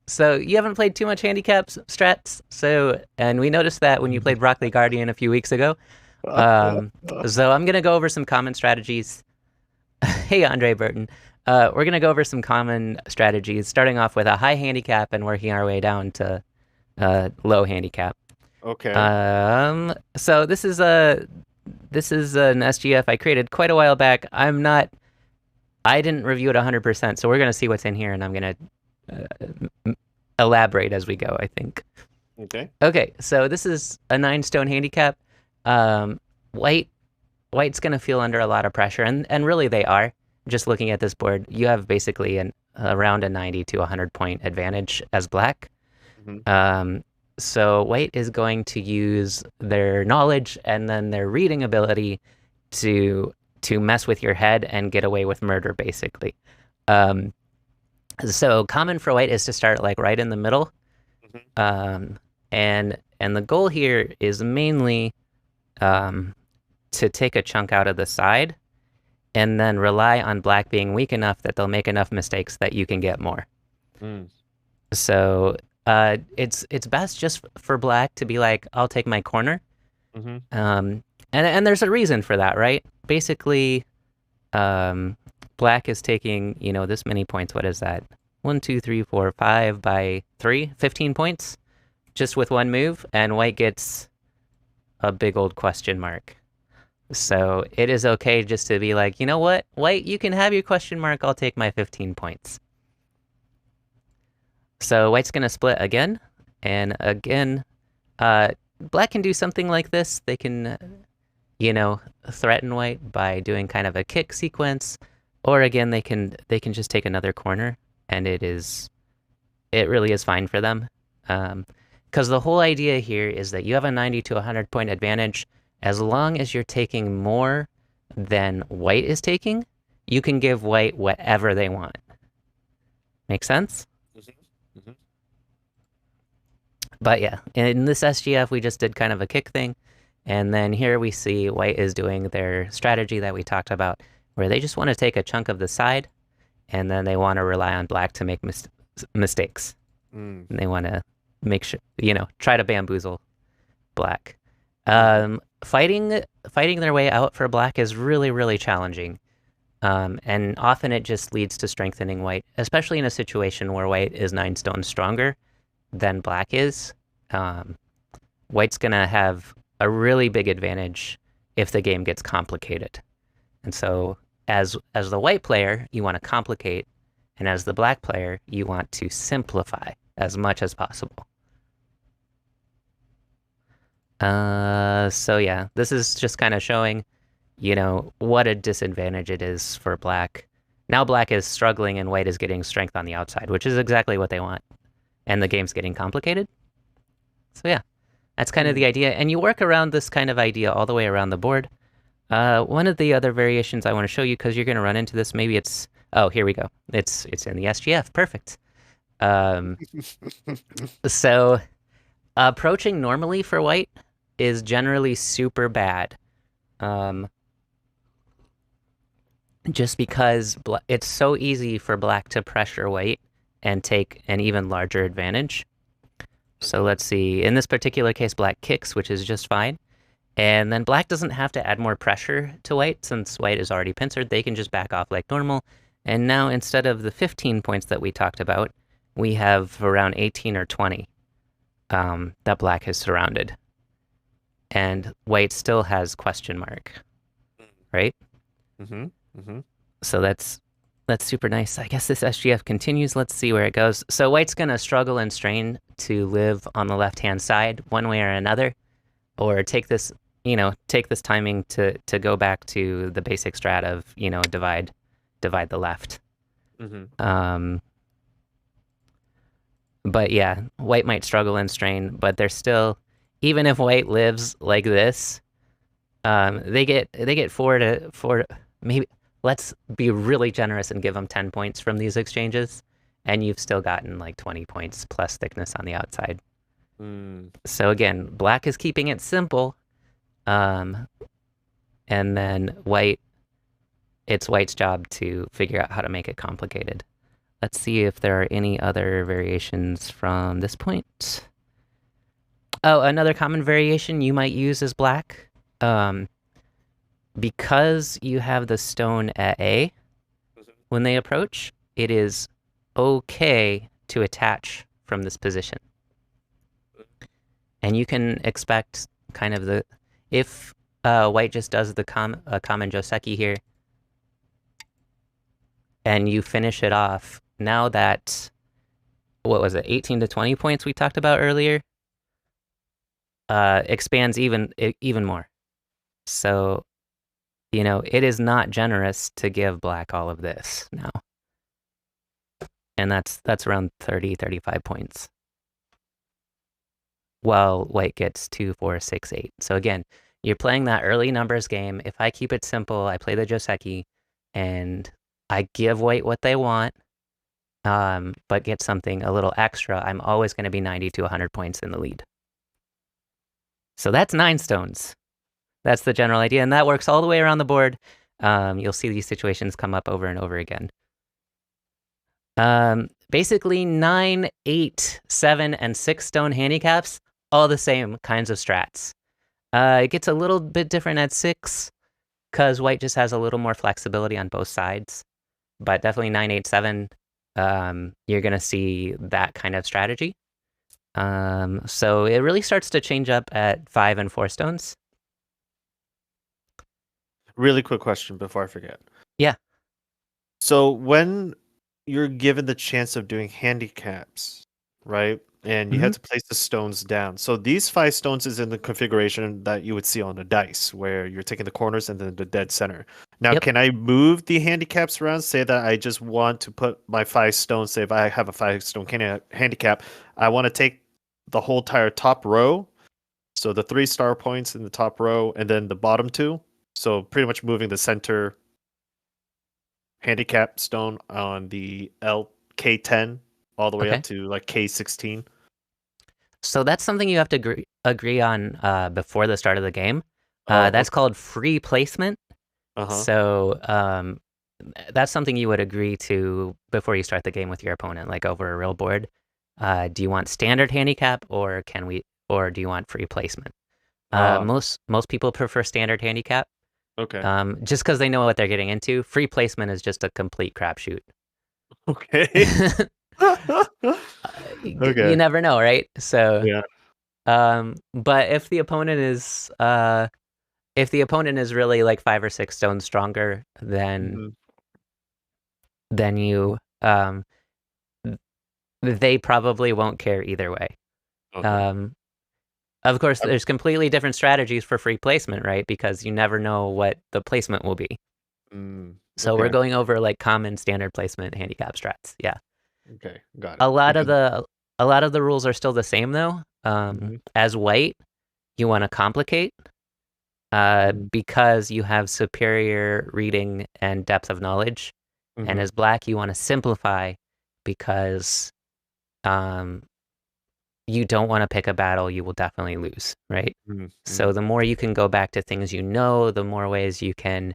So you haven't played too much handicaps, Strats. So, and we noticed that when you played Broccoli Guardian a few weeks ago. Um, so I'm gonna go over some common strategies. Hey, Andre Burton. We're gonna go over some common strategies, starting off with a high handicap and working our way down to low handicap. Okay. So this is an SGF I created quite a while back. I didn't review it 100%, so we're gonna see what's in here, and I'm gonna elaborate as we go, I think. Okay. Okay, so this is a 9 stone handicap. Um, white White's gonna feel under a lot of pressure, and really they are. Just looking at this board, you have basically an around a 90 to 100 point advantage as black. hmm Um, so white is going to use their knowledge and then their reading ability to mess with your head and get away with murder, basically. Um, so common for white is to start like right in the middle. hmm Um, and the goal here is mainly um, to take a chunk out of the side and then rely on black being weak enough that they'll make enough mistakes that you can get more. Mm. So it's best just for black to be like, I'll take my corner. hmm And there's a reason for that, right? Basically, um, black is taking, this many points. What is that? One, two, three, four, five by three, 15 points just with one move, and white gets a big old question mark. So it is okay just to be like, you know what, white, you can have your question mark. I'll take my 15 points. So white's gonna split again, and again, uh, black can do something like this. They can, threaten white by doing kind of a kick sequence, or again, they can just take another corner, and it really is fine for them. Because the whole idea here is that you have a 90 to 100 point advantage. As long as you're taking more than white is taking, you can give white whatever they want. Make sense? hmm But yeah, in this SGF, we just did kind of a kick thing. And then here we see white is doing their strategy that we talked about, where they just want to take a chunk of the side, and then they want to rely on black to make mistakes. Mm. And they want to make sure, try to bamboozle black. hmm Fighting their way out for black is really, really challenging. And often it just leads to strengthening white, especially in a situation where white is 9 stones stronger than black is. Um, White's gonna have a really big advantage if the game gets complicated. And so as the white player, you want to complicate, and as the black player, you want to simplify as much as possible. So yeah, this is just kind of showing, what a disadvantage it is for black. Now black is struggling and white is getting strength on the outside, which is exactly what they want. And the game's getting complicated. So yeah, that's kind of Mm. the idea. And you work around this kind of idea all the way around the board. One of the other variations I want to show you, because you're going to run into this, maybe oh, here we go. It's in the SGF. Perfect. Um, so approaching normally for white is generally super bad. Um, just because it's so easy for black to pressure white and take an even larger advantage. So Mhm. let's see. In this particular case, black kicks, which is just fine. And then black doesn't have to add more pressure to white since white is already pincered. They can just back off like normal. And now instead of the 15 points that we talked about, we have around 18 or 20 that black has surrounded. And white still has question mark, right? hmm hmm So that's super nice. I guess this SGF continues. Let's see where it goes. So white's gonna struggle and strain to live on the left-hand side one way or another, or take this timing to go back to the basic strat of, divide the left. hmm Um, but yeah, white might struggle and strain, but they're still, even if white lives like this, they get four, maybe. Let's be really generous and give them 10 points from these exchanges, and you've still gotten like 20 points plus thickness on the outside. Mm. So again, black is keeping it simple, um, and then it's white's job to figure out how to make it complicated. Let's see if there are any other variations from this point. Oh, another common variation you might use is black. Um, because you have the stone at A when they approach, it is okay to attach from this position. And you can expect kind of if white just does the common Joseki here, and you finish it off, now that, what was it, 18 to 20 points we talked about earlier, expands even more. So, it is not generous to give black all of this now. And that's around 30, 35 points. While white gets 2, 4, 6, 8. So again, you're playing that early numbers game. If I keep it simple, I play the Joseki, and I give white what they want, but get something a little extra, I'm always going to be 90 to 100 points in the lead. So that's 9 stones. That's the general idea, and that works all the way around the board. You'll see these situations come up over and over again. Basically 9, 8, 7, and 6 stone handicaps, all the same kinds of strats. It gets a little bit different at 6 because white just has a little more flexibility on both sides. But definitely 9, 8, 7, you're going to see that kind of strategy. So it really starts to change up at 5 and 4 stones. Really quick question before I forget. Yeah. So when you're given the chance of doing handicaps, right? And you have to place the stones down. So these 5 stones is in the configuration that you would see on the dice, where you're taking the corners and then the dead center. Now, Yep. can I move the handicaps around? Say that I just want to put my 5 stones. Say if I have a 5-stone handicap, I want to take the whole entire top row. So the 3 star points in the top row, and then the bottom 2. So pretty much moving the center handicap stone on the LK10 all the way Okay. up to like K16. So that's something you have to agree on before the start of the game. Oh, That's okay. called free placement. Uh-huh. So that's something you would agree to before you start the game with your opponent, like over a real board. Do you want standard handicap, or do you want free placement? Most people prefer standard handicap, Okay. just because they know what they're getting into. Free placement is just a complete crapshoot. Okay. You Okay. never know, right? So, Yeah. but if the opponent is really like 5 or 6 stones stronger Mhm. than you, they probably won't care either way. Okay. Um, of course, I- there's completely different strategies for free placement, right? Because you never know what the placement will be. So we're Okay. going over like common standard placement handicap strats. Yeah. Okay. Got A it. lot of Because the a lot of the rules are still the same though. Mhm. As white, you want to complicate Mhm. because you have superior reading and depth of knowledge. And Mhm. as black, you want to simplify because um, you don't want to pick a battle you will definitely lose, right? Mhm. So Mhm. the more you can go back to things you know, the more ways you can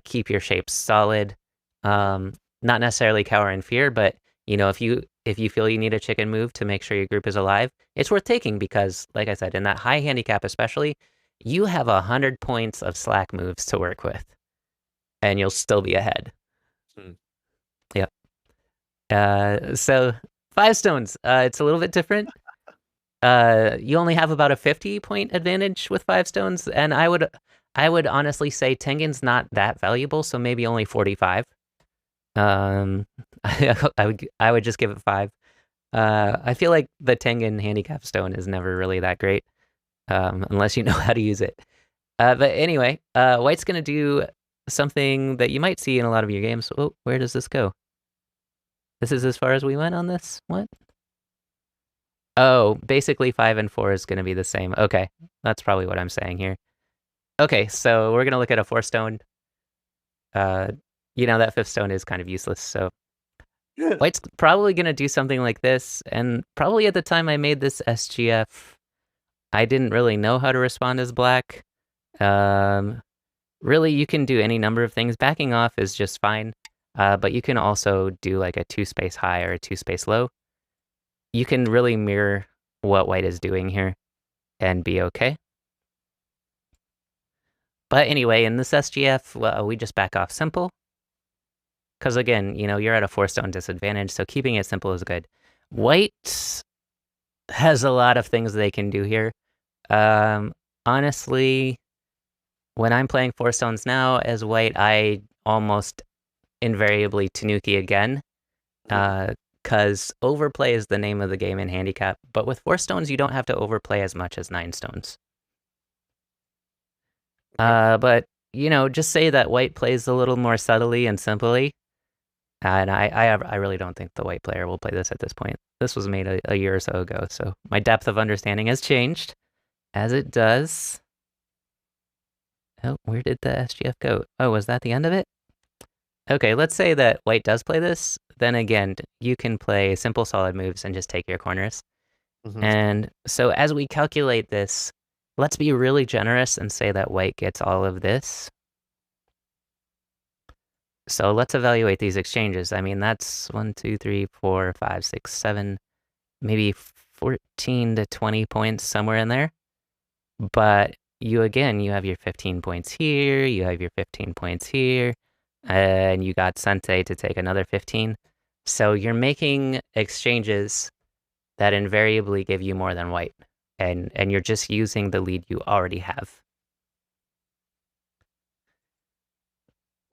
keep your shapes solid. Um, Not necessarily cower in fear, but if you feel you need a chicken move to make sure your group is alive, it's worth taking because, like I said, in that high handicap especially, you have 100 points of slack moves to work with, and you'll still be ahead. Mhm. Yep. So 5 stones, it's a little bit different. You only have about a 50-point advantage with 5 stones, and I would honestly say Tengen's not that valuable, so maybe only 45. Um, I would just give it 5. I feel like the Tengen handicap stone is never really that great, unless you know how to use it. But anyway, White's gonna do something that you might see in a lot of your games. Oh, where does this go? This is as far as we went on this? What? Oh, basically 5 and 4 is going to be the same. Okay, that's probably what I'm saying here. Okay, so we're going to look at a 4 stone. Uh, that 5th stone is kind of useless. So White's probably going to do something like this. And probably at the time I made this SGF, I didn't really know how to respond as black. Um, Really, you can do any number of things. Backing off is just fine. But you can also do like a 2-space high or a 2-space low. You can really mirror what white is doing here and be okay. But anyway, in this SGF, well, we just back off simple. Because again, you're at a 4-stone disadvantage, so keeping it simple is good. White has a lot of things they can do here. Um, Honestly, when I'm playing 4 stones now as white, I almost invariably Tanuki again. Mhm. Because overplay is the name of the game in handicap. But with 4 stones, you don't have to overplay as much as 9 stones. Okay. But just say that white plays a little more subtly and simply. And I really don't think the white player will play this at this point. This was made a year or so ago, so my depth of understanding has changed, as it does. Oh, where did the SGF go? Oh, was that the end of it? Okay, let's say that white does play this. Then again, you can play simple solid moves and just take your corners. Hmm. And so as we calculate this, let's be really generous and say that white gets all of this. So let's evaluate these exchanges. I mean, that's 1, 2, 3, 4, 5, 6, 7, maybe 14 to 20 points somewhere in there. But you have your 15 points here, you have your 15 points here, and you got Sente to take another 15. So you're making exchanges that invariably give you more than white. And you're just using the lead you already have.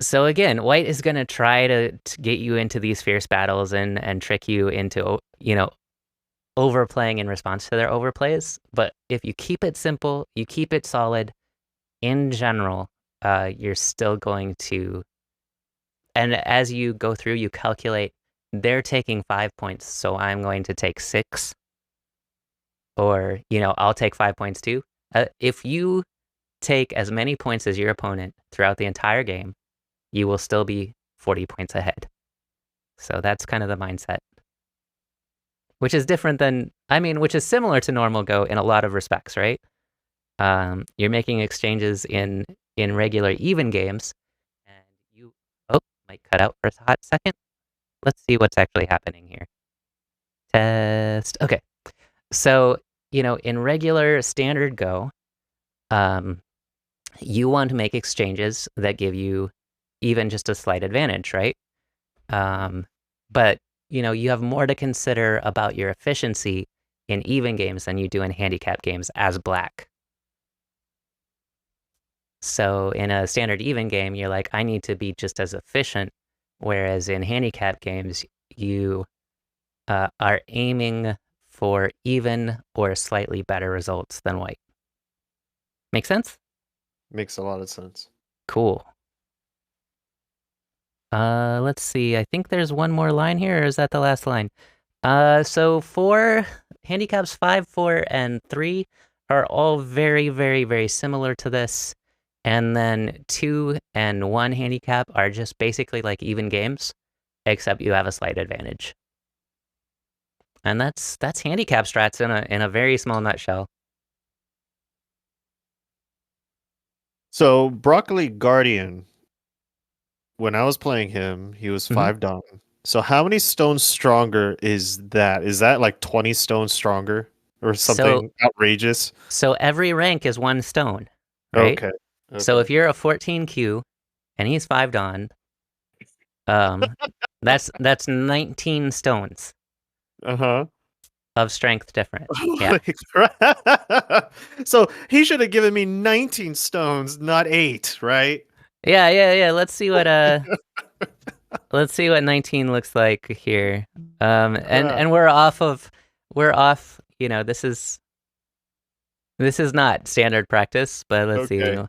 So again, white is going to try to get you into these fierce battles and trick you into, overplaying in response to their overplays. But if you keep it simple, you keep it solid, in general, you're still going to, and as you go through, you calculate they're taking 5 points, so I'm going to take 6, or, I'll take 5 points too. If you take as many points as your opponent throughout the entire game, you will still be 40 points ahead. So that's kind of the mindset, which is different than, I mean, which is similar to normal Go in a lot of respects, right? You're making exchanges in regular even games, and you oh might cut out for a hot second. Let's see what's actually happening here. Test. Okay, so in regular standard Go, um, you want to make exchanges that give you even just a slight advantage, right? Um, but you have more to consider about your efficiency in even games than you do in handicap games as black. So in a standard even game, you're like, I need to be just as efficient. Whereas in handicap games, you are aiming for even or slightly better results than white. Make sense? Makes a lot of sense. Cool. Let's see. I think there's one more line here, or is that the last line? So handicaps 5, 4, and 3 are all very, very, very similar to this. And then 2 and 1 handicap are just basically like even games, except you have a slight advantage. And that's handicap strats in a very small nutshell. So Broccoli Guardian, when I was playing him, he was Mhm. 5 down. So how many stones stronger is that? Is that like 20 stones stronger or So something outrageous? so every rank is 1 stone, right? Okay. So Okay. if you're a 14Q and he's 5 Don, um, that's 19 stones Uh-huh. of strength difference. Yeah. Holy crap. So he should have given me 19 stones, not 8, right? Yeah, yeah, yeah. Let's see what 19 looks like here. And Crap. and we're off, this is not standard practice, but let's see. Okay.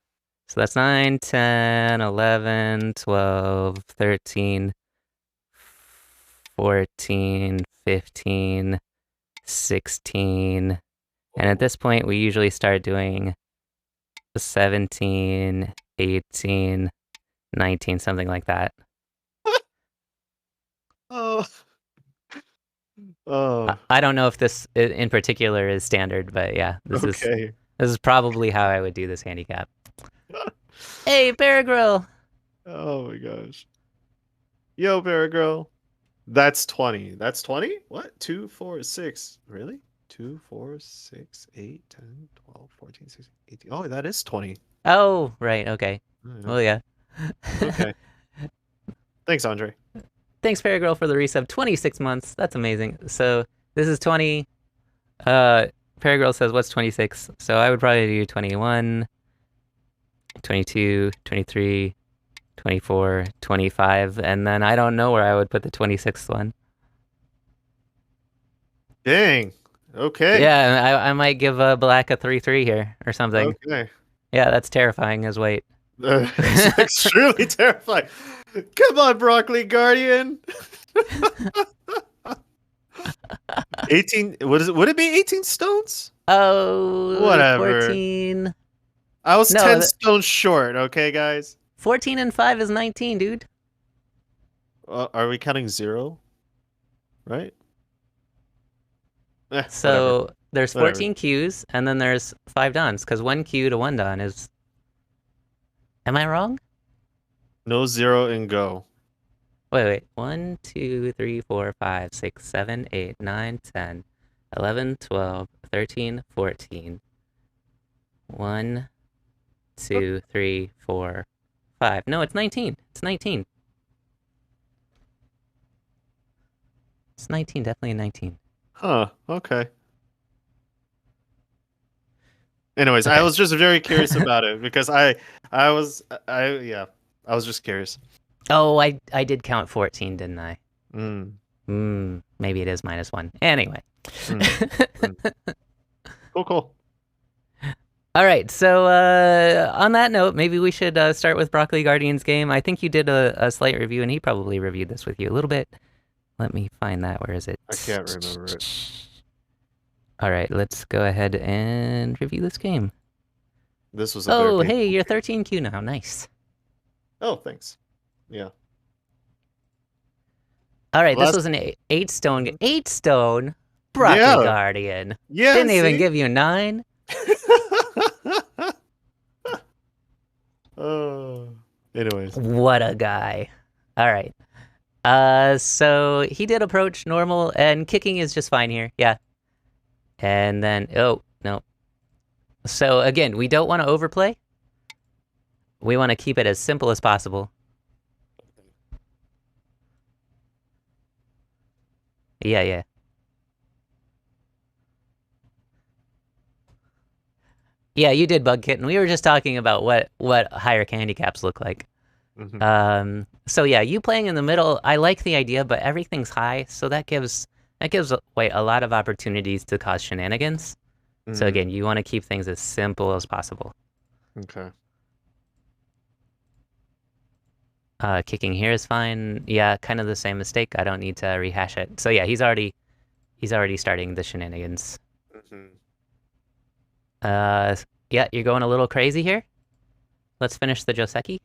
So that's 9, 10, 11, 12, 13, 14, 15, 16. And at Oh. this point, we usually start doing 17, 18, 19, something like that. Oh. I Oh. I don't know if this in particular is standard, but yeah, this is Okay. this is probably how I would do this handicap. Hey, Bear Grill! Oh my gosh. Yo, Paragirl. That's 20. That's 20? What? 2, 4, 6. Really? 2, 4, 6, 8, 10, 12, 14, 16, 18. Oh, that is 20. Oh, right. Okay. Yeah. Well, yeah. Okay. Thanks, Andre. Thanks, Paragirl, for the resub. 26 months. That's amazing. So this is 20. Uh, Paragirl says, what's 26? So I would probably do 21, 22, 23, 24, 25, and then I don't know where I would put the 26th one. Dang. Okay. Yeah, I might give Black a 3-3 here or something. Okay. Yeah, that's terrifying as weight. It's extremely terrifying. Come on, Broccoli Guardian. 18. What is it? Would it be 18 stones? Oh, Whatever. 14. I was 10 No, stones short, okay, guys? 14 and 5 is 19, dude. Are we counting 0? Right? Whatever. So there's Whatever. 14 Qs, and then there's 5 Dons, because 1 Q to 1 Don is. Am I wrong? No 0 and go. Wait. 1, 2, 3, 4, 5, 6, 7, 8, 9, 10, 11, 12, 13, 14. 1, 2, 3, 4, 5. No, it's 19. It's 19. It's 19, definitely 19. Huh. Okay. Anyways, I Okay. was just very curious about it because yeah, I was just curious. Oh, I did count 14, didn't I? Mm, Maybe it is -1. Anyway. mm, mm. Cool, cool. All right, so on that note, maybe we should start with Broccoli Guardian's game. I think you did a slight review, and he probably reviewed this with you a little bit. Let me find that. Where is it? I can't remember it. All right, let's go ahead and review this game. This was a very Oh, hey, painful you're game. 13Q now. Nice. Oh, thanks. Yeah. All right, this Last. was an 8 stone. Mhm. 8 stone Broccoli Yeah. Guardian. Yeah. Didn't even See. give you 9. uh, anyways. What a guy. All right. So he did approach normal, and kicking is just fine here. Yeah. And then, oh, no. So again, we don't want to overplay. We want to keep it as simple as possible. Yeah, yeah. Yeah, you did, Bug Kitten. We were just talking about what higher handicaps look like. Mhm. So yeah, you playing in the middle, I like the idea, but everything's high, so that gives wait a lot of opportunities to cause shenanigans. So Mhm. again, you want to keep things as simple as possible. Okay. Kicking here is fine. Yeah, kind of the same mistake. I don't need to rehash it. So yeah, he's already starting the shenanigans. Mhm. Uh, yeah, you're going a little crazy here. Let's finish the Joseki.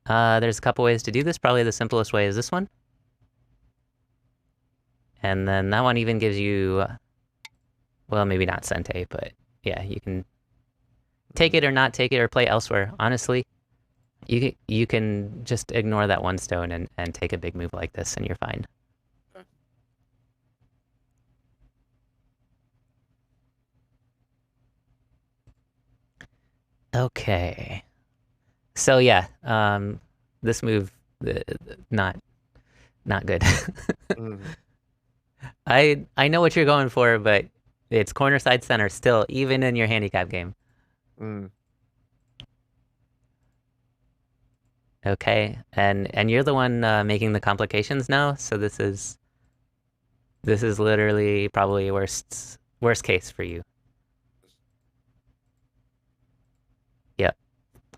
There's a couple ways to do this. Probably the simplest way is this one. And then that one even gives you, well, maybe not Sente, but yeah, you can take it or not take it or play elsewhere. Honestly, you can just ignore that 1 stone and take a big move like this, and you're fine. Okay. So yeah, this move, uh, not not good. Mhm. I know what you're going for, but it's corner side center still, even in your handicap game. Mm. Okay, and you're the one making the complications now, so this is literally probably worst case for you. Yep.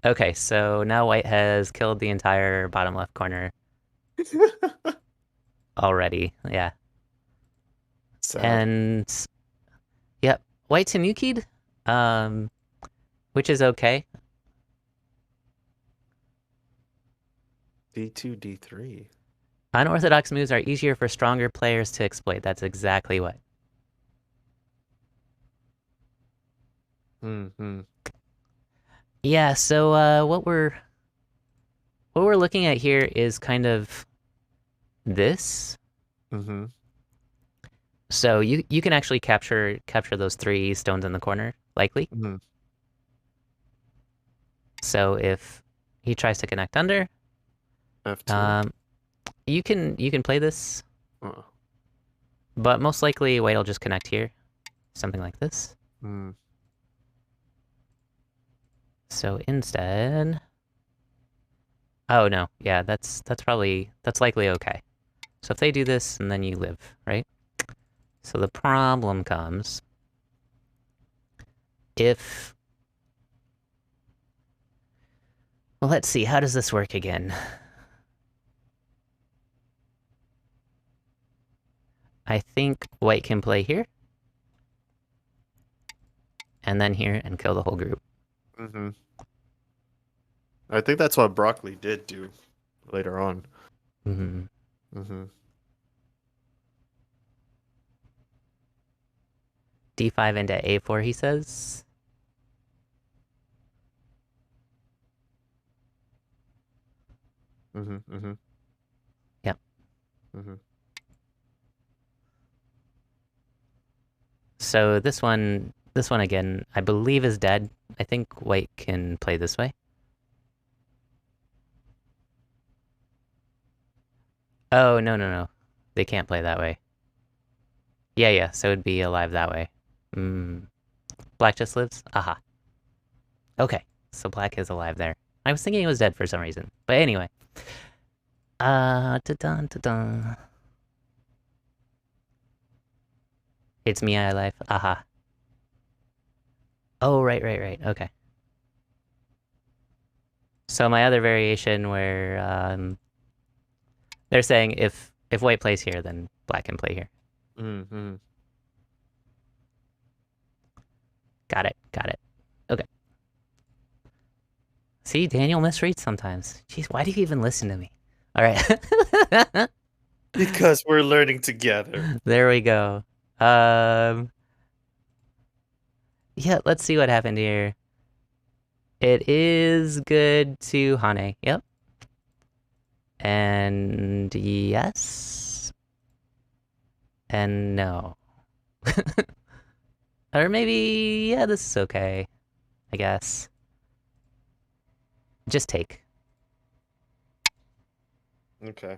Okay, so now White has killed the entire bottom left corner already. Sad. And yep, White's Tanuki'd, um, which is okay. D2, D3. Unorthodox moves are easier for stronger players to exploit. That's exactly what. Mm-hmm. Yeah, so what we're what we're looking at here is kind of this. Mm-hmm. So you can actually capture those three stones in the corner, likely. Mm-hmm. So if he tries to connect under, F2. um, you can play this, Oh. but most likely white will just connect here, something like this. Mm. So instead, oh no, yeah, that's likely okay. So if they do this and then you live, right? So the problem comes if, well, let's see, how does this work again? I think white can play here and then here and kill the whole group. Mm-hmm. I think that's what Broccoli did do later on. Mm-hmm. Mm-hmm. D5 into A4, he says. Mm-hmm. Mm-hmm. Yep. Mm-hmm. So this one again, I believe is dead. I think white can play this way. Oh, no, no, no. They can't play that way. Yeah, yeah, so it'd be alive that way. Mm. Black just lives? Aha. Okay, so black is alive there. I was thinking it was dead for some reason. But anyway. Da-dun, da-dun. It's me, I alive. Aha. Oh, right, right, right. Okay. So my other variation where they're saying if white plays here, then black can play here. Mm-hmm. Got it. Got it. Okay. See, Daniel misreads sometimes. Jeez, why do you even listen to me? All right. Because we're learning together. There we go. Um, yeah, let's see what happened here. It is good to Hane. Yep. And yes. And no. Or maybe, yeah, this is okay, I guess. Just take. Okay.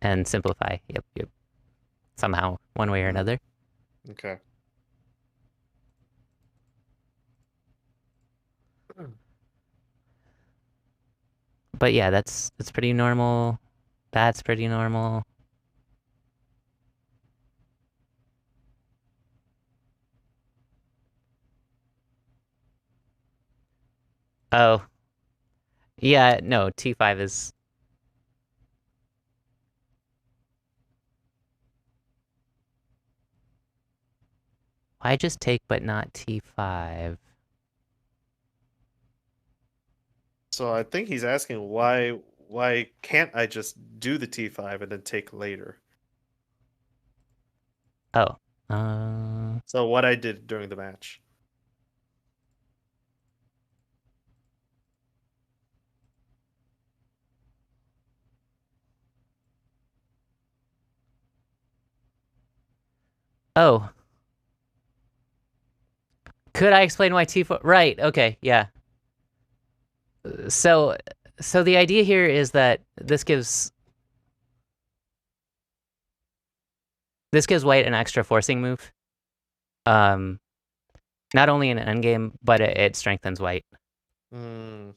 And simplify. Yep, yep. Somehow, one way or Mm. another. Okay. But yeah, that's pretty normal. That's pretty normal. Oh, yeah, no, T5 is... Why just take but not T5? So I think he's asking why can't I just do the T5 and then take later? Oh. So what I did during the match. Oh. Could I explain why T4? Right, okay, yeah. So so the idea here is that this gives white an extra forcing move. Um Not only in an endgame, but it strengthens white Mm.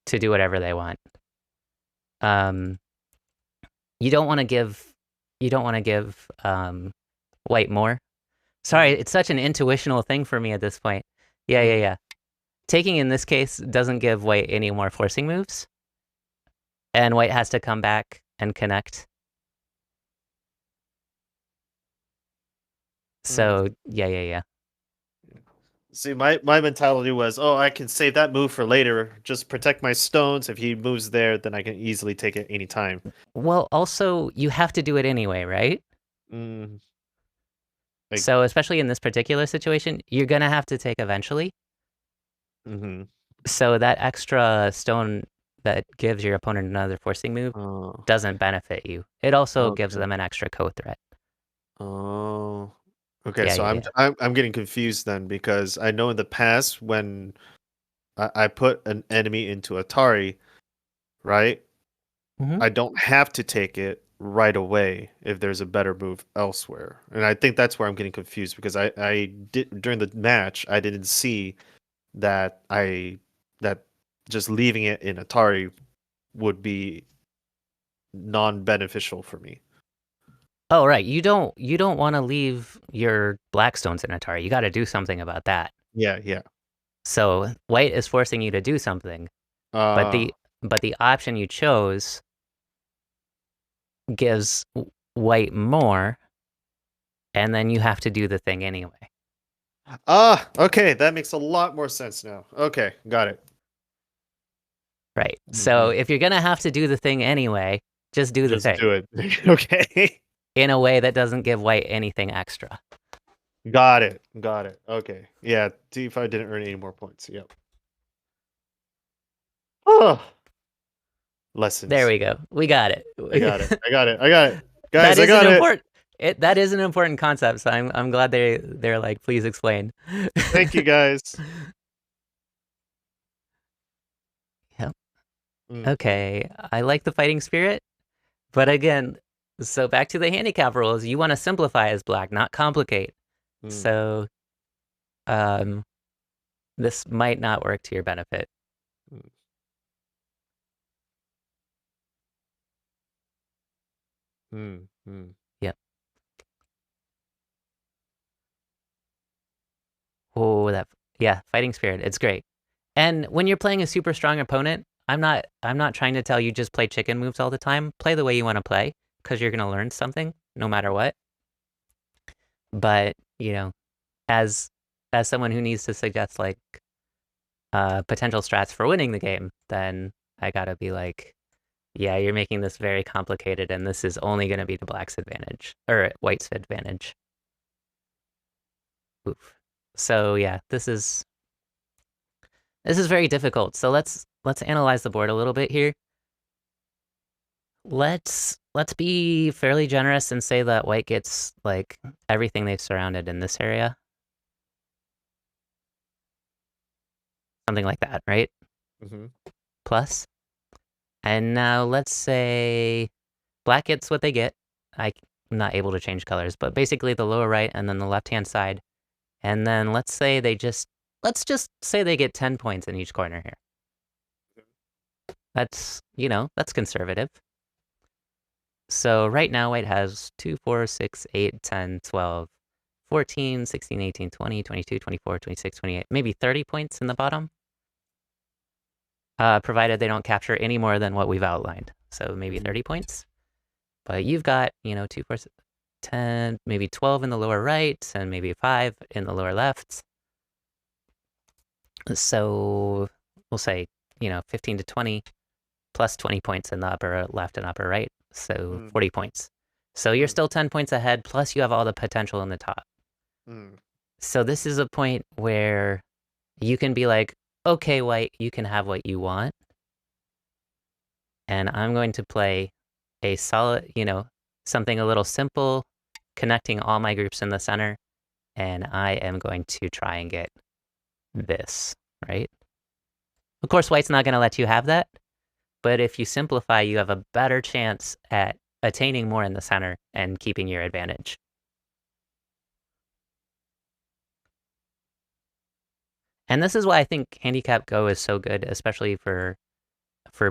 to do whatever they want. Um you don't want to give white more. Sorry, Mm. it's such an intuitional thing for me at this point. Yeah, yeah, Mm. yeah. Taking in this case doesn't give white any more forcing moves, and white has to come back and connect. Mm. So yeah, yeah, yeah. See, my mentality was, oh, I can save that move for later. Just protect my stones. If he moves there, then I can easily take it anytime. Well, also you have to do it anyway, right? Mm. Like, So especially in this particular situation, you're gonna have to take eventually. mm-hmm. So that extra stone that gives your opponent another forcing move Oh, doesn't benefit you. It also gives okay. them an extra co-threat. Oh, okay. Yeah, So yeah, I'm yeah. I'm I'm getting confused then because I know in the past when I put an enemy into Atari, right? Hmm. I don't have to take it right away if there's a better move elsewhere. And I think that's where I'm getting confused because I did during the match I didn't see that just leaving it in Atari would be non-beneficial for me. Oh, right. You don't want to leave your Blackstones in Atari. You got to do something about that. Yeah, yeah. So white is forcing you to do something, but Uh the option you chose gives white more, and then you have to do the thing anyway. okay, that makes a lot more sense now. Okay, got it. Right. So Mhm. if you're gonna have to do the thing anyway, just do the Just thing do it. Okay. in a way that doesn't give white anything extra. Got it. Got it. Okay. Yeah, D5 didn't earn any more points. Yep. Oh, There lessons. we go. We got it. I got it. I got it. I got it. That Guys, I is an got it. important that is an important concept. So I'm glad they're like, please explain. Thank you guys. Yep. Mm, mm, Okay. I like the fighting spirit, but again, so back to the handicap rules. You want to simplify as black, not complicate. mm, So um, this might not work to your benefit. mm, mm, mm. Yep. Oh, yeah, fighting spirit. It's great. And when you're playing a super strong opponent, I'm not trying to tell you just play chicken moves all the time. Play the way you want to play because you're gonna learn something no matter what. But, as as someone who needs to suggest like potential strats for winning the game, then I gotta be like, yeah, you're making this very complicated, and this is only gonna be to black's advantage or white's advantage. Oof. So yeah, this is very difficult. So let's analyze the board a little bit here. Let's be fairly generous and say that white gets like everything they've surrounded in this area. Something like that, right? Mhm, Plus. And now let's say black gets what they get. I'm not able to change colors, but basically the lower right and then the left-hand side. And then let's just say they get 10 points in each corner here. That's conservative. So right now, white has 2, 4, 6, 8, 10, 12, 14, 16, 18, 20, 22, 24, 26, 28, maybe 30 points in the bottom, provided they don't capture any more than what we've outlined. So maybe mhm, 30 points. But you've got, 2, 4, 10, maybe 12 in the lower right, and maybe 5 in the lower left. So we'll say, 15 to 20 plus 20 points in the upper left and upper right. So mm, 40 points. So you're mm, still 10 points ahead, plus you have all the potential in the top. mm, So this is a point where you can be like, okay, white, you can have what you want. And I'm going to play a solid, something a little simple, connecting all my groups in the center. And I am going to try and get this, right? Of course, white's not going to let you have that. But if you simplify, you have a better chance at attaining more in the center and keeping your advantage. And this is why I think Handicap Go is so good, especially for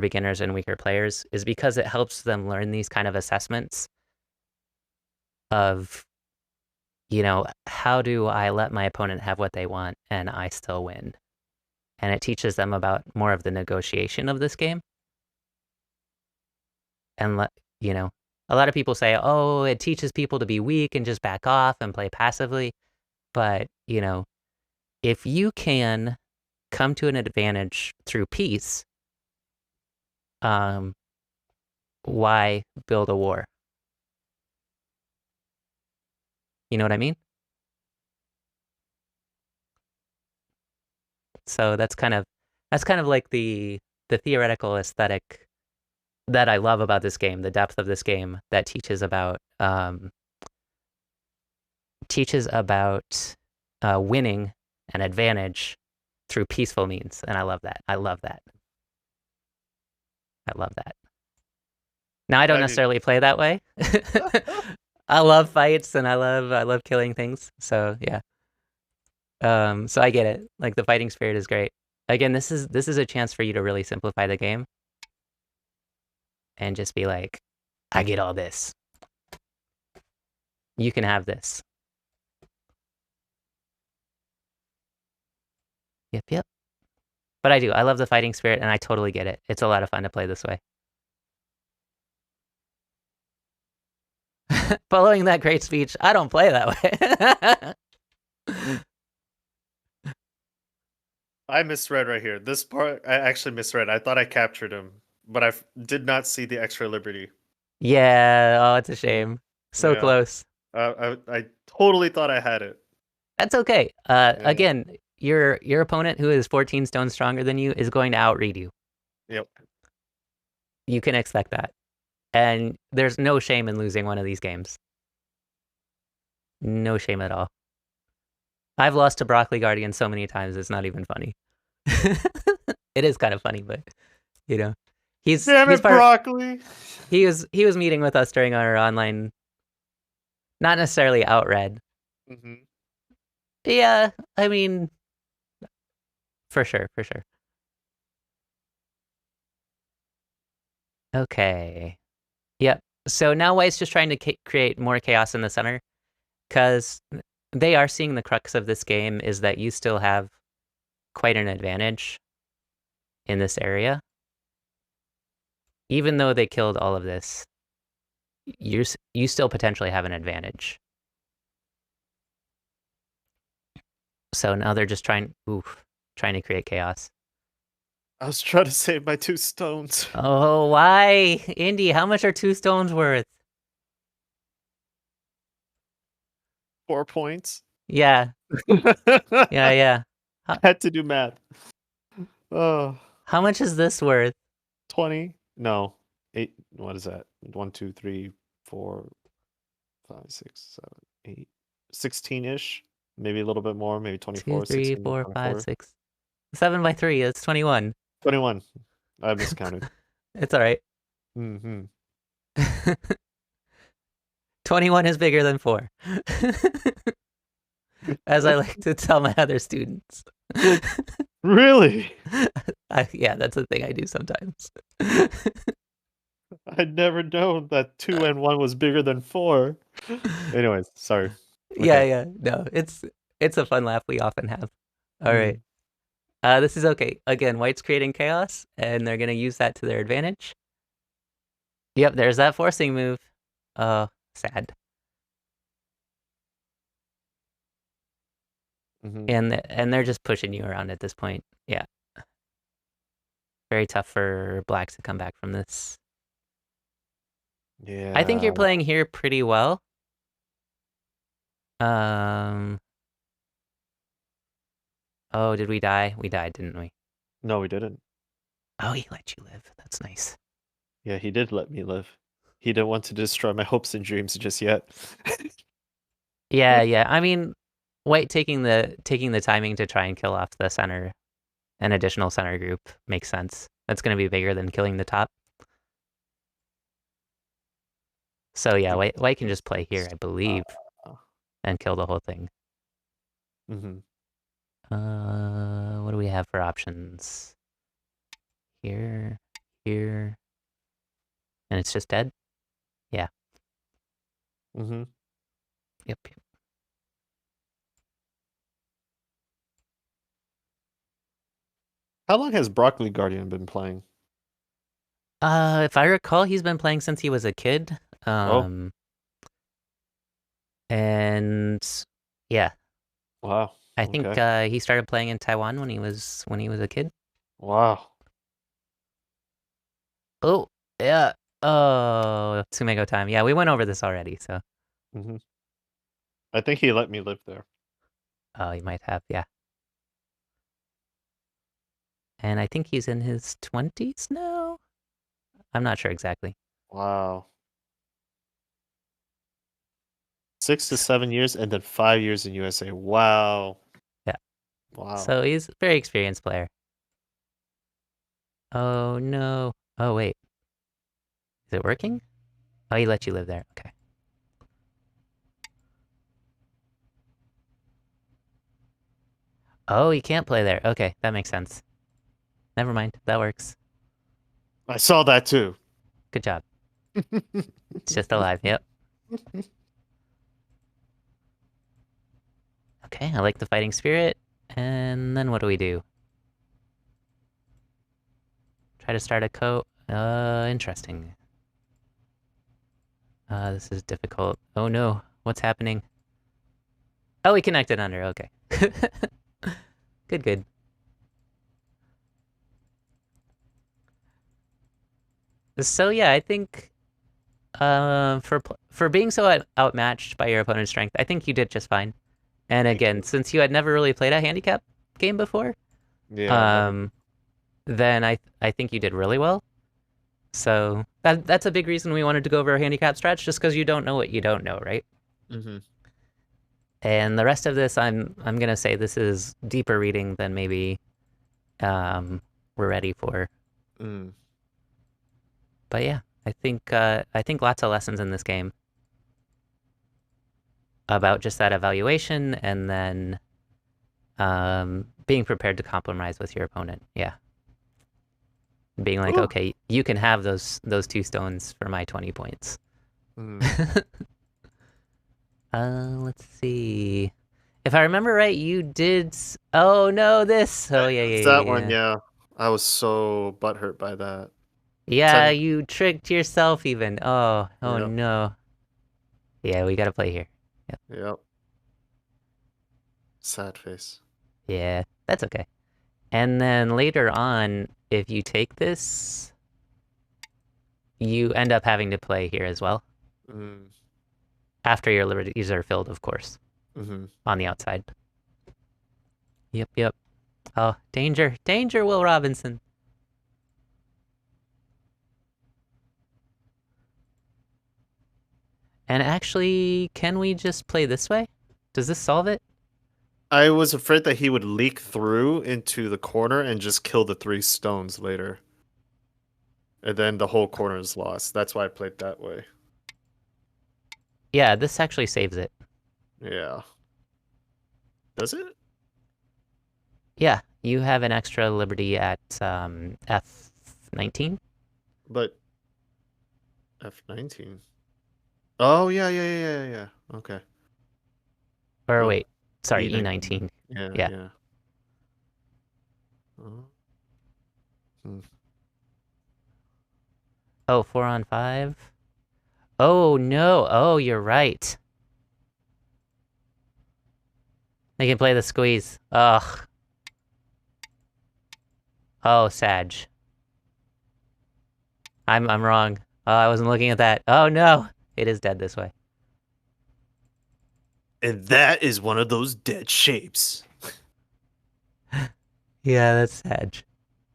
beginners and weaker players, is because it helps them learn these kind of assessments of, how do I let my opponent have what they want and I still win? And it teaches them about more of the negotiation of this game. And you know, a lot of people say, "Oh, it teaches people to be weak and just back off and play passively." But, if you can come to an advantage through peace, um, why build a war? You know what I mean? So that's kind of like the the theoretical aesthetic that I love about this game, the depth of this game that teaches about winning an advantage through peaceful means, and I love that. I love that. I love that. Now I don't I mean, necessarily play that way. I love fights and I love killing things. So yeah. So I get it. Like the fighting spirit is great. Again, this is a chance for you to really simplify the game and just be like, I get all this. You can have this. Yep, yep. But I do. I love the fighting spirit and I totally get it. It's a lot of fun to play this way. Following that great speech, I don't play that way. I misread right here. This part I actually misread. I thought I captured him, but did not see the extra liberty. Yeah, oh, it's a shame. So Yeah, close. I totally thought I had it. That's okay. Yeah. Again, your opponent who is 14 stones stronger than you is going to outread you. Yep. You can expect that. And there's no shame in losing one of these games. No shame at all. I've lost to Broccoli Guardian so many times, it's not even funny. It is kind of funny, but you know, he's Damn he's it, part. broccoli. He was meeting with us during our online, not necessarily outread. Hmm. Yeah, I mean, for sure, for sure. Okay. Yep. So now White's just trying to create more chaos in the center because they are seeing the crux of this game is that you still have quite an advantage in this area. Even though they killed all of this, you still potentially have an advantage. So now they're just trying to create chaos. I was trying to save my 2 stones. Oh, why? Indy, how much are 2 stones worth? 4 points. Yeah, yeah, yeah. How, Had to do math. Oh, how much is this worth? 20? No. 8. What is that? 1, 2, 3, 4, 5, 6, 7, 8. 16-ish. Maybe a little bit more. Maybe Two, 24, three, 16, four, five, 24. 6, 7 by 3. That's 21. 21. I miscounted. It's all right. Mm-hmm. 21 is bigger than 4. As I like to tell my other students. Really? Yeah, that's the thing I do sometimes. I'd never known that 2 and 1 was bigger than 4. Anyways, sorry. Yeah, Okay. yeah. No, it's a fun laugh we often have. All right. Mm. This is okay. Again, White's creating chaos, and they're gonna use that to their advantage. Yep, there's that forcing move. Oh, sad. Hmm. And they're just pushing you around at this point. Yeah. Very tough for Black to come back from this. I think Yeah. you're playing here pretty well. Um, oh, did we die? We died, didn't we? No, we didn't. Oh, he let you live. That's nice. Yeah, he did let me live. He didn't want to destroy my hopes and dreams just yet. Yeah, yeah. I mean, White taking the timing to try and kill off the center, an additional center group makes sense. That's going to be bigger than killing the top. So yeah, White can just play here, I believe, Uh, and kill the whole thing. mm-hmm. What do we have for options? Here, here, and it's just dead? Yeah. Mm-hmm. Yep. How long has Broccoli Guardian been playing? If I recall, he's been playing since he was a kid. Oh, And yeah, wow. I think Okay. he started playing in Taiwan when he was a kid. Wow. Oh, yeah. Oh, Tsumego time. Yeah, we went over this already, so Mm-hmm. I think he let me live there. oh, you might have, yeah. And I think he's in his 20s now. I'm not sure exactly. Wow. 6 to 7 years and then 5 years in USA. Wow. Yeah. Wow. So he's a very experienced player. Oh no. Oh wait. Is it working? Oh, he let you live there. Okay. Oh, you can't play there. Okay, that makes sense. Never mind. That works. I saw that too. Good job. It's just alive. Yep. Okay, I like the fighting spirit. And then what do we do? Try to start a coat. Interesting. This is difficult. Oh no. What's happening? Oh, we connected under. Okay. Good, good. So yeah, I think for being so outmatched by your opponent's strength, I think you did just fine. And Thank again, you. since you had never really played a handicap game before, Yeah, never. um, then I think you did really well. So that's a big reason we wanted to go over handicap strats, just because you don't know what you don't know, right? Mm-hmm. And the rest of this, I'm gonna say this is deeper reading than maybe we're ready for. Mm. But yeah, I think lots of lessons in this game about just that evaluation and then being prepared to compromise with your opponent. Yeah, being like, Ooh. okay, you can have those 2 stones for my 20 points. Mm. Let's see. If I remember right, you did. Oh no, this. Oh yeah, yeah, That yeah, one, yeah. yeah. I was so butthurt by that. Yeah, 10. you tricked yourself even. Oh, oh Yep. no. Yeah, we gotta play here. Yep. Yep. Sad face. Yeah, that's okay. And then later on, if you take this, you end up having to play here as well. Mm. After your liberties are filled, of course, Mm-hmm. on the outside. Yep, yep. Oh, danger, danger, Will Robinson. And actually, can we just play this way? Does this solve it? I was afraid that he would leak through into the corner and just kill the 3 stones later. And then the whole corner is lost. That's why I played that way. Yeah, this actually saves it. Yeah. Does it? Yeah, you have an extra liberty at F19. But F19. Oh, yeah, yeah, yeah, yeah, yeah. Okay. Or Oh, wait, sorry, E19. E19. Yeah, Yeah. yeah. Oh. Hmm. Oh, 4 on 5. Oh no. Oh, you're right. They can play the squeeze. Ugh. Oh, Sag. I'm wrong. Oh, I wasn't looking at that. Oh no. It is dead this way. And that is one of those dead shapes. Yeah, that's Sag.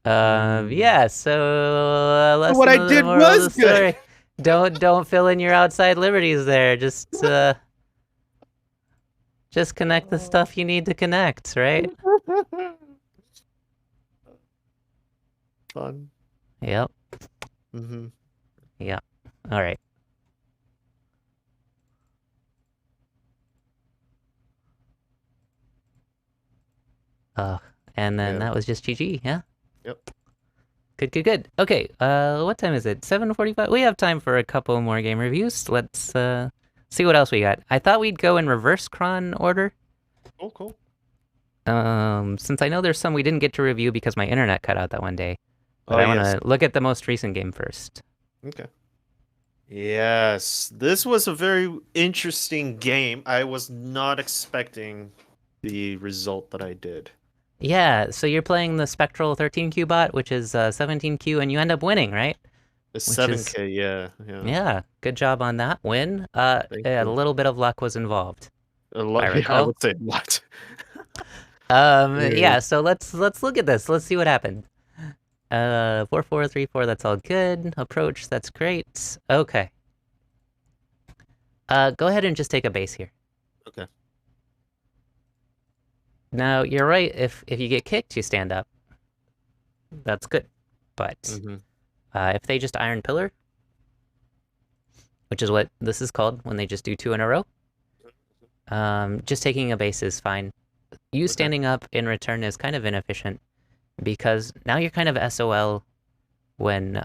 Mm. Yeah, so What lesson I of the did moral of was the good. story. Don't fill in your outside liberties there. Just connect the stuff you need to connect, right? Fun. Yep. Mm-hmm. Yep. All right. Uh, and then Yeah. that was just GG, yeah? Yep. Good, good, good. Okay, what time is it? 7:45? We have time for a couple more game reviews. Let's see what else we got. I thought we'd go in reverse chron order. Cool, cool. Since I know there's some we didn't get to review because my internet cut out that one day. But Oh, I want yes. to look at the most recent game first. Okay. Yes, this was a very interesting game. I was not expecting the result that I did. Yeah, so you're playing the Spectral 13Q bot, which is 17Q, and you end up winning, right? The Which is, 7K, yeah, yeah. yeah, good job on that win. Thank A you. little bit of luck was involved, A if I lot, yeah, I recall. would say what? Yeah, Yeah. so let's look at this. Let's see what happened. 4-4, 3-4, that's all good. Approach, that's great. Okay. Go ahead and just take a base here. Okay. Now, you're right, if you get kicked, you stand up. That's good. But Mm-hmm. if they just Iron Pillar, which is what this is called when they just do 2 in a row, just taking a base is fine. You Okay. standing up in return is kind of inefficient because now you're kind of SOL when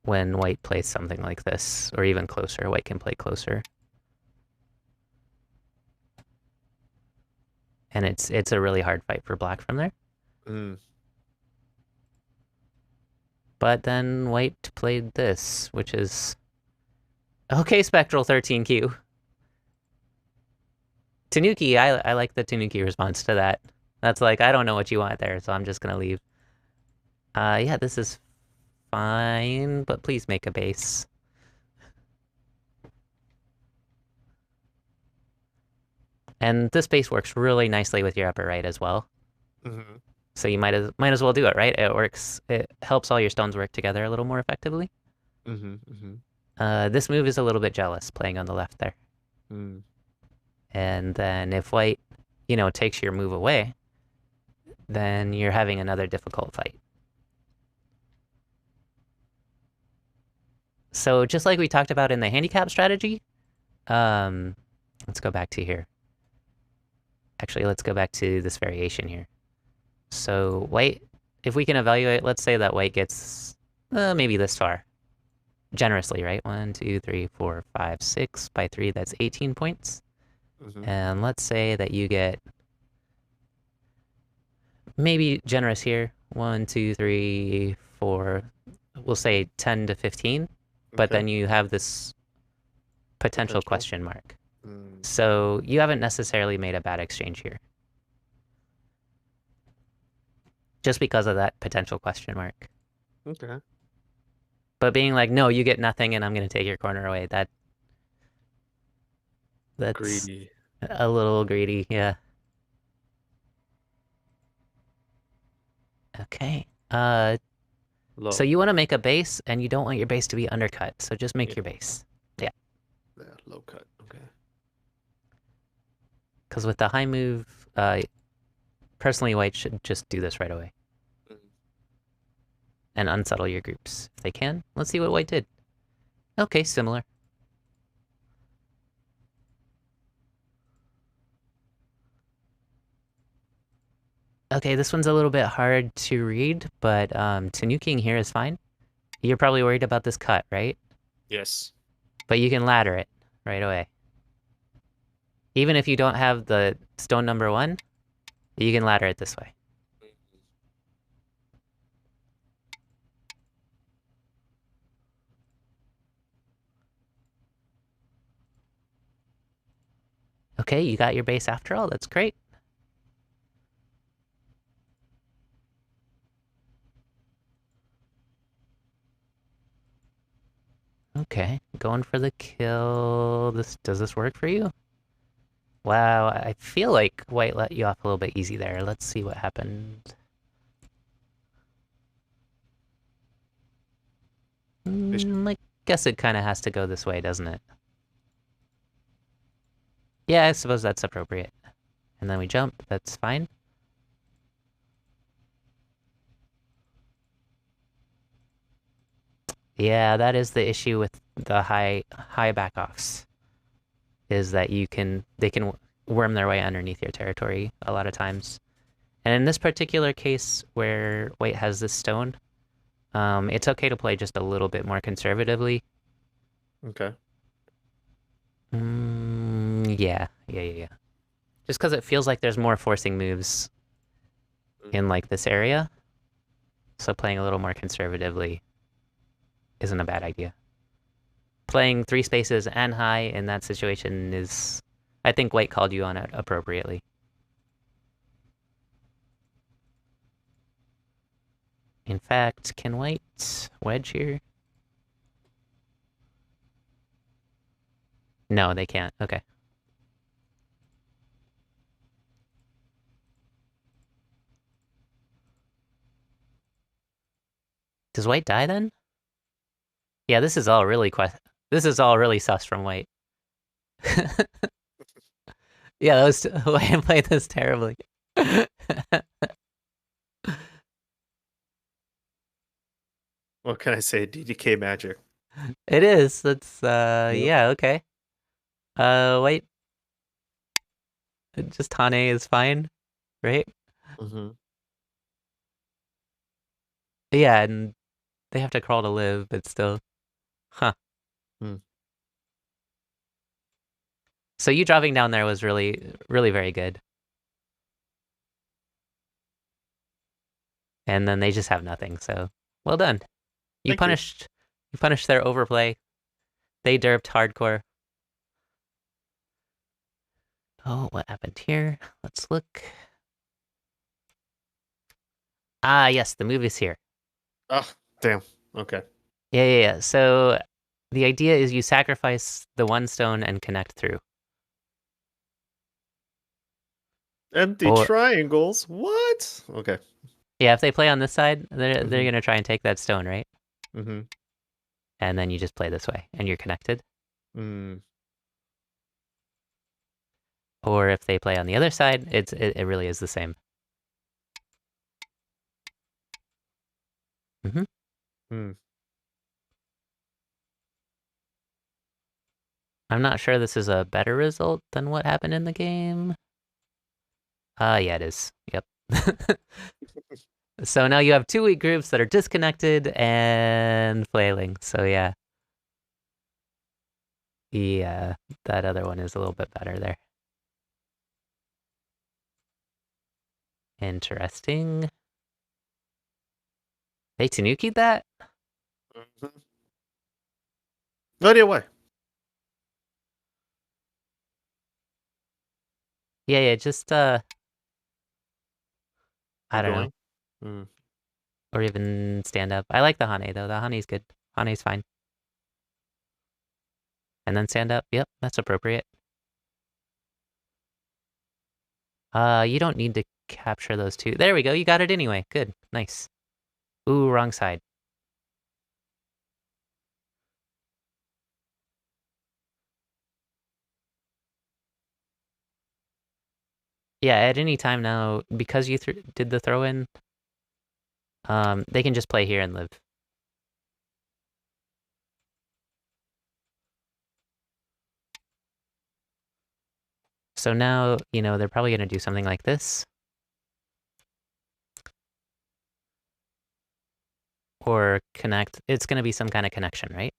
white plays something like this, or even closer. White can play closer. And it's a really hard fight for black from there. Mm. But then white played this, which is okay, Spectral 13Q. Tanuki, I like the Tanuki response to that. That's like, I don't know what you want there, so I'm just gonna leave. Yeah, this is fine, but please make a base. And this base works really nicely with your upper right as well. Mm-hmm. So you might as well do it, right? It works. It helps all your stones work together a little more effectively. Mm-hmm. Mm-hmm. This move is a little bit jealous playing on the left there. Mm. And then if white, takes your move away, then you're having another difficult fight. So just like we talked about in the handicap strategy, um, let's go back to here. Actually, let's go back to this variation here. So white, if we can evaluate, let's say that white gets maybe this far. Generously, right? 1, 2, 3, 4, 5, 6 by 3, that's 18 points. Mm-hmm. And let's say that you get maybe generous here. 1, 2, 3, 4, we'll say 10 to 15. But Okay. then you have this potential Potential. question mark. Mm. So you haven't necessarily made a bad exchange here. Just because of that potential question mark. Okay. But being like, no, you get nothing and I'm going to take your corner away, that's Greedy. a little greedy, yeah. Okay. So Low. you want to make a base and you don't want your base to be undercut. So just make Yeah. your base. Yeah. Yeah. Low cut. Okay. Because with the high move, personally, white should just do this right away Mm. and unsettle your groups if they can. Let's see what white did. Okay, similar. Okay, this one's a little bit hard to read, but Tanuking here is fine. You're probably worried about this cut, right? Yes. But you can ladder it right away. Even if you don't have the stone number 1, you can ladder it this way. Okay, you got your base after all. That's great. Okay, going for the kill. Does this work for you? Wow, I feel like white let you off a little bit easy there. Let's see what happened. I guess it kind of has to go this way, doesn't it? Yeah, I suppose that's appropriate. And then we jump. That's fine. Yeah, that is the issue with the high backoffs. Is that they can worm their way underneath your territory a lot of times. And in this particular case where white has this stone, it's okay to play just a little bit more conservatively. Okay. Yeah. Just because it feels like there's more forcing moves in like this area, so playing a little more conservatively isn't a bad idea. Playing 3 spaces and high in that situation is, I think white called you on it appropriately. In fact, can white wedge here? No, they can't. Okay. Does white die then? Yeah, this is all really this is all really sus from white. Yeah, that was white played this terribly. What can I say? DDK magic. It is. That's Yep. yeah, okay. White just Hane is fine, right? Mm-hmm. Yeah, and they have to crawl to live, but still. Huh. Mm. So you dropping down there was really, really very good. And then they just have nothing, so well done. You Thank you. punished you punished their overplay. They derped hardcore. Oh, what happened here? Let's look. Ah, yes, the move is here. Oh, damn. Okay. Yeah. So the idea is you sacrifice the one stone and connect through. Empty Or triangles. What? Okay. yeah, if they play on this side, they're Mm-hmm. gonna try and take that stone, right? Mm-hmm. And then you just play this way and you're connected. Mm. Or if they play on the other side, it really is the same. Hmm. Mm. I'm not sure this is a better result than what happened in the game. Yeah, it is. Yep. So now you have two weak groups that are disconnected and flailing. So yeah. Yeah, that other one is a little bit better there. Interesting. They Tanuki'd that? Mm-hmm. No idea why. Yeah, just I Keep don't know. going. Mm. Or even stand up. I like the Hane though. The Hane's good. Hane's fine. And then stand up. Yep, that's appropriate. You don't need to capture those two. There we go. You got it anyway. Good. Nice. Ooh, wrong side. Yeah, at any time now, because you did the throw in, they can just play here and live. So now, they're probably going to do something like this. Or connect. It's going to be some kind of connection, right?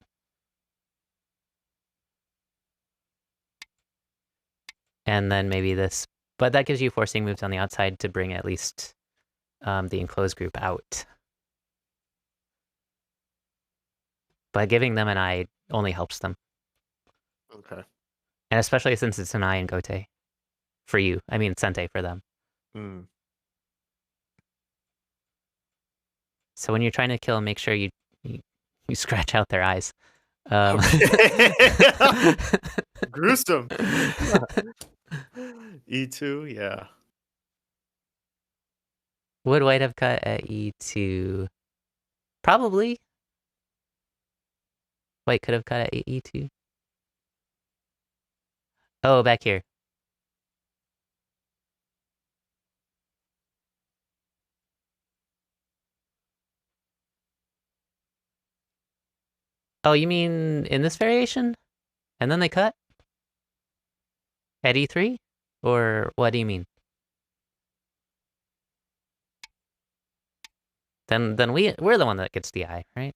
And then maybe this. But that gives you forcing moves on the outside to bring at least the enclosed group out. But giving them an eye only helps them. Okay. And especially since it's an eye and Gote for you. I mean, Sente for them. Mm. So when you're trying to kill, make sure you, you scratch out their eyes. Um, Okay. Gruesome. E2, yeah. Would white have cut at E2? Probably. White could have cut at E2. Oh, back here. Oh, you mean in this variation? And then they cut? At E3? Or what do you mean? Then we're the one that gets the eye, right?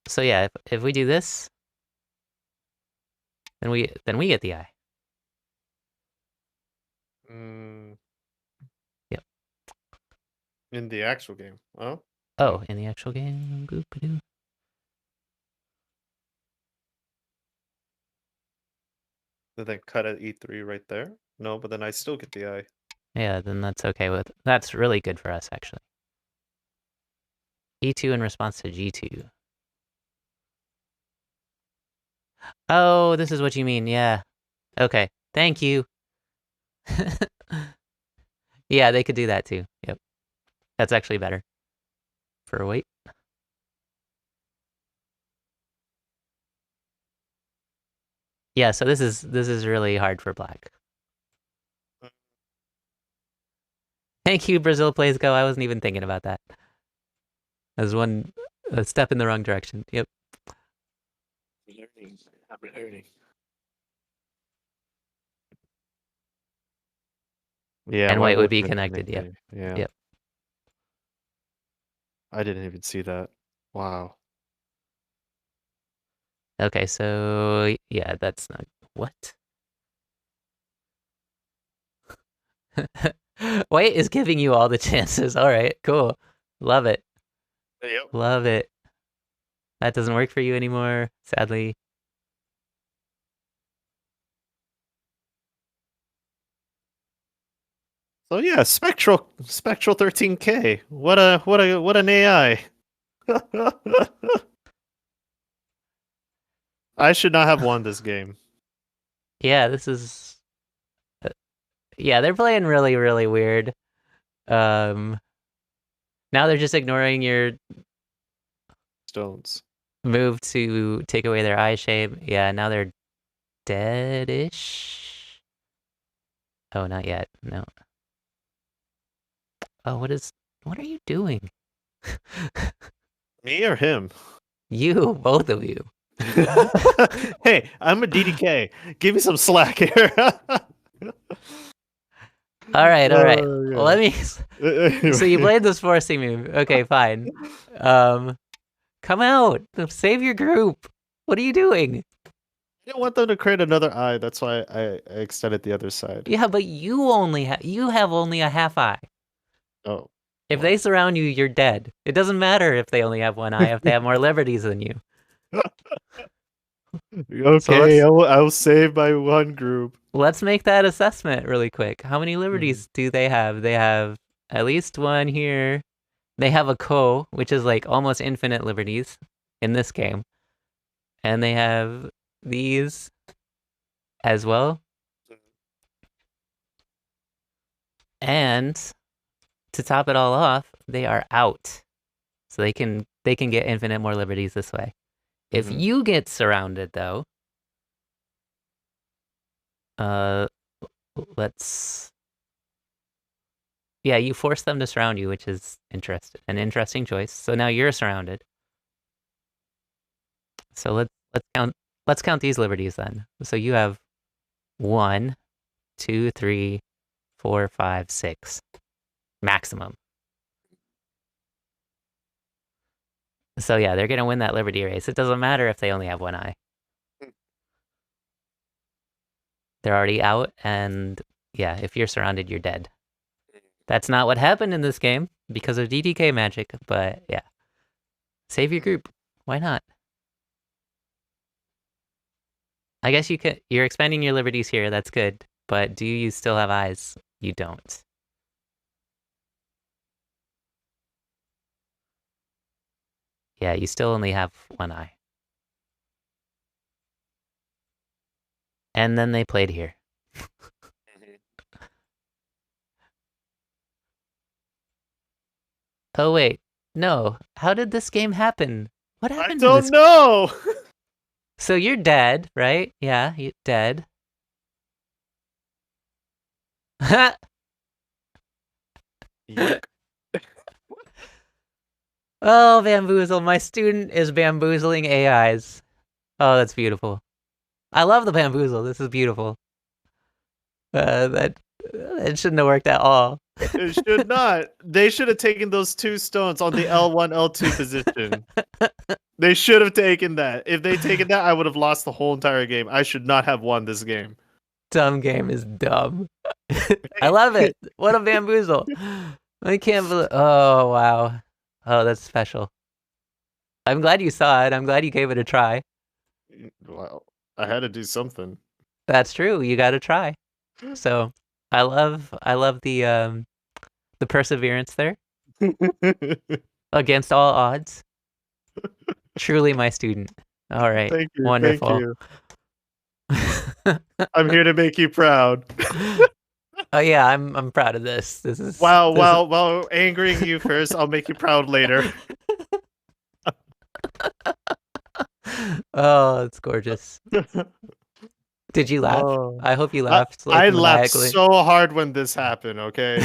So yeah, if we do this, then we get the eye. Mm. Yep. In the actual game. Oh. Oh, in the actual game. Boop-a-doo. Did they cut at E3 right there? No, but then I still get the eye. Yeah, then that's okay with. That's really good for us actually. E2 in response to G2. Oh, this is what you mean. Yeah. Okay. Thank you. Yeah, they could do that too. Yep. That's actually better for weight. Yeah, so this is really hard for black. Thank you, Brazil plays go. I wasn't even thinking about that. That was one a step in the wrong direction. Yep. Learning. I'm learning. Yeah, And white white would would be have been connected. Yep. connected. Yeah, Yep. I didn't even see that. Wow. Okay, so yeah, that's not what? White is giving you all the chances. All right, cool. Love it. Yep. Love it. That doesn't work for you anymore, sadly. So yeah, Spectral 13K. What an AI. I should not have won this game. Yeah, this is yeah, they're playing really, really weird. Um Now they're just ignoring your Stones. move to take away their eye shape. Yeah, now they're dead-ish. Oh, not yet. No. Oh, what are you doing? Me or him? You, both of you. Hey, I'm a DDK. Give me some slack here. All right, all right. Oh, Let me So you anyway. played this forcing move. Okay, fine. Um Come out. Save your group. What are you doing? I didn't want them to create another eye. That's why I extended the other side. Yeah, but you have only a half eye. Oh, If they well. surround you, you're dead. It doesn't matter if they only have one eye, if they have more liberties than you. So Okay, I'll save my one group. let's make that assessment really quick. How many Mhm. liberties do they have? They have at least one here. They have a ko, which is like almost infinite liberties in this game. And they have these as well. And to top it all off, they are out. So they can get infinite more liberties this way. If Mhm. you get surrounded though, uh let's yeah, you force them to surround you, which is an interesting choice. So now you're surrounded. So let's count these liberties then. So you have 1, 2, 3, 4, 5, 6 maximum. So yeah, they're gonna win that liberty race. It doesn't matter if they only have one eye. They're already out, and yeah, if you're surrounded, you're dead. That's not what happened in this game because of DDK magic, but yeah. Save your group. Why not? I guess you're expanding your liberties here, that's good. But do you still have eyes? You don't. Yeah, you still only have one eye. And then they played here. Oh wait. No. How did this game happen? What I happened to don't this? know. So you're dead, right? Yeah, you're dead. Yuck. Oh, bamboozle. My student is bamboozling AIs. Oh, that's beautiful. I love the bamboozle. This is beautiful. That it shouldn't have worked at all. It should not. They should have taken those 2 stones on the L1, L2 position. They should have taken that. If they taken that, I would have lost the whole entire game. I should not have won this game. Dumb game is dumb. I love it. What a bamboozle. I can't believe. Oh, wow. Oh, that's special. I'm glad you saw it. I'm glad you gave it a try. Well, I had to do something. That's true. You got to try. So, I love the perseverance there against all odds. Truly my student. All right. Thank you. Thank Wonderful. you. I'm here to make you proud. Oh yeah, I'm proud of this. This is Well, this. well, well, angering you first. I'll make you proud later. Oh, it's gorgeous. Did you laugh? Oh, I hope you I laughed like I laughed maniacally. so hard when this happened. Okay,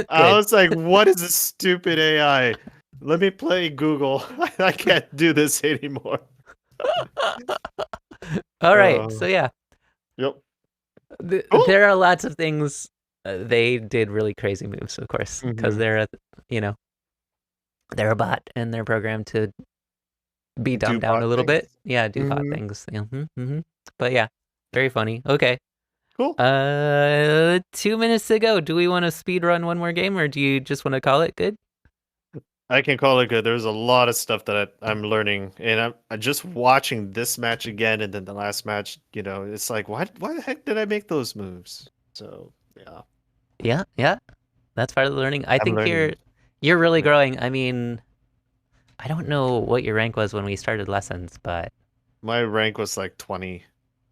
I Good. was like, "What is this stupid AI? Let me play Google. I can't do this anymore." All right. Uh, So yeah, yep. Cool. there are lots of things. They did really crazy moves, of course, because Hmm. you know, they're a bot and they're programmed to be Do dumbed down bot a little things. bit. Yeah, do bot Hmm. things. Yeah, But yeah, very funny. Okay. Cool. 2 minutes to go. Do we want to speed run one more game, or do you just want to call it good? I can call it good. There's a lot of stuff that I'm learning, and I'm just watching this match again, and then the last match. It's like, why the heck did I make those moves? So yeah, Yeah, yeah. That's part of the learning. I I'm think learning. you're really Yeah. growing. I mean, I don't know what your rank was when we started lessons, but My rank was like 20.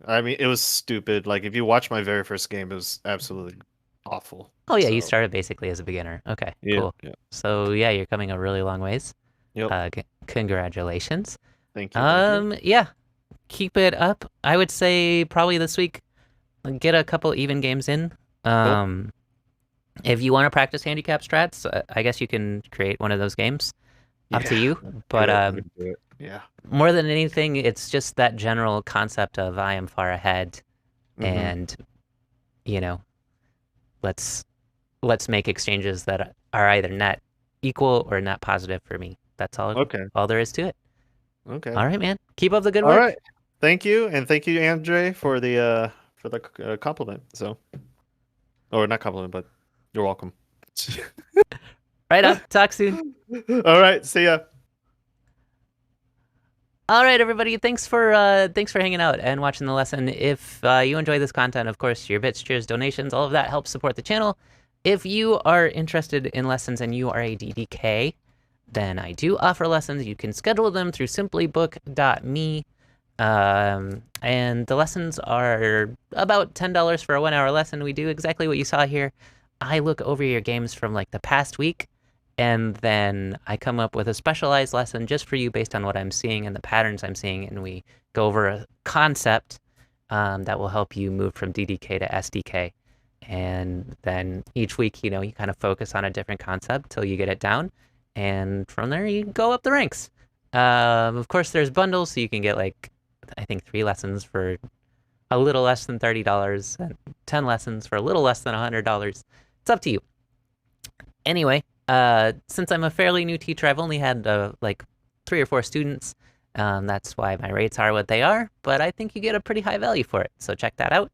I mean, it was stupid. Like if you watch my very first game, it was absolutely awful. oh yeah, you So started basically as a beginner. Okay, yeah, cool. yeah, So yeah, you're coming a really long ways. yep. Congratulations. Thank you, thank you. Yeah, keep it up. I would say probably this week get a couple even games in. Cool. Um, if you want to practice handicap strats, I guess you can create one of those games. Up to Yeah, you. do But it. I'm gonna do it. Yeah. more than anything, it's just that general concept of I am far ahead, Mm-hmm. and you know, let's let's make exchanges that are either net equal or net positive for me. That's Okay. all there is to it. Okay. All right, man. Keep up the good All work. right. Thank you, and thank you, Andre, for the compliment. So, or not compliment, but you're welcome. Right on. Talk soon. All right. See ya. All right, everybody. Thanks for hanging out and watching the lesson. If you enjoy this content, of course, your bits, cheers, donations, all of that helps support the channel. If you are interested in lessons and you are a DDK, then I do offer lessons. You can schedule them through simplybook.me. And the lessons are about $10 for a 1 hour lesson. We do exactly what you saw here. I look over your games from like the past week, and then I come up with a specialized lesson just for you based on what I'm seeing and the patterns I'm seeing, and we go over a concept that will help you move from DDK to SDK. And then each week, you kind of focus on a different concept till you get it down, and from there you go up the ranks. Of course, there's bundles, so you can get like I think 3 lessons for a little less than $30 and 10 lessons for a little less than $100. It's up to you. Anyway, since I'm a fairly new teacher, I've only had like 3 or 4 students. That's why my rates are what they are, but I think you get a pretty high value for it. So check that out.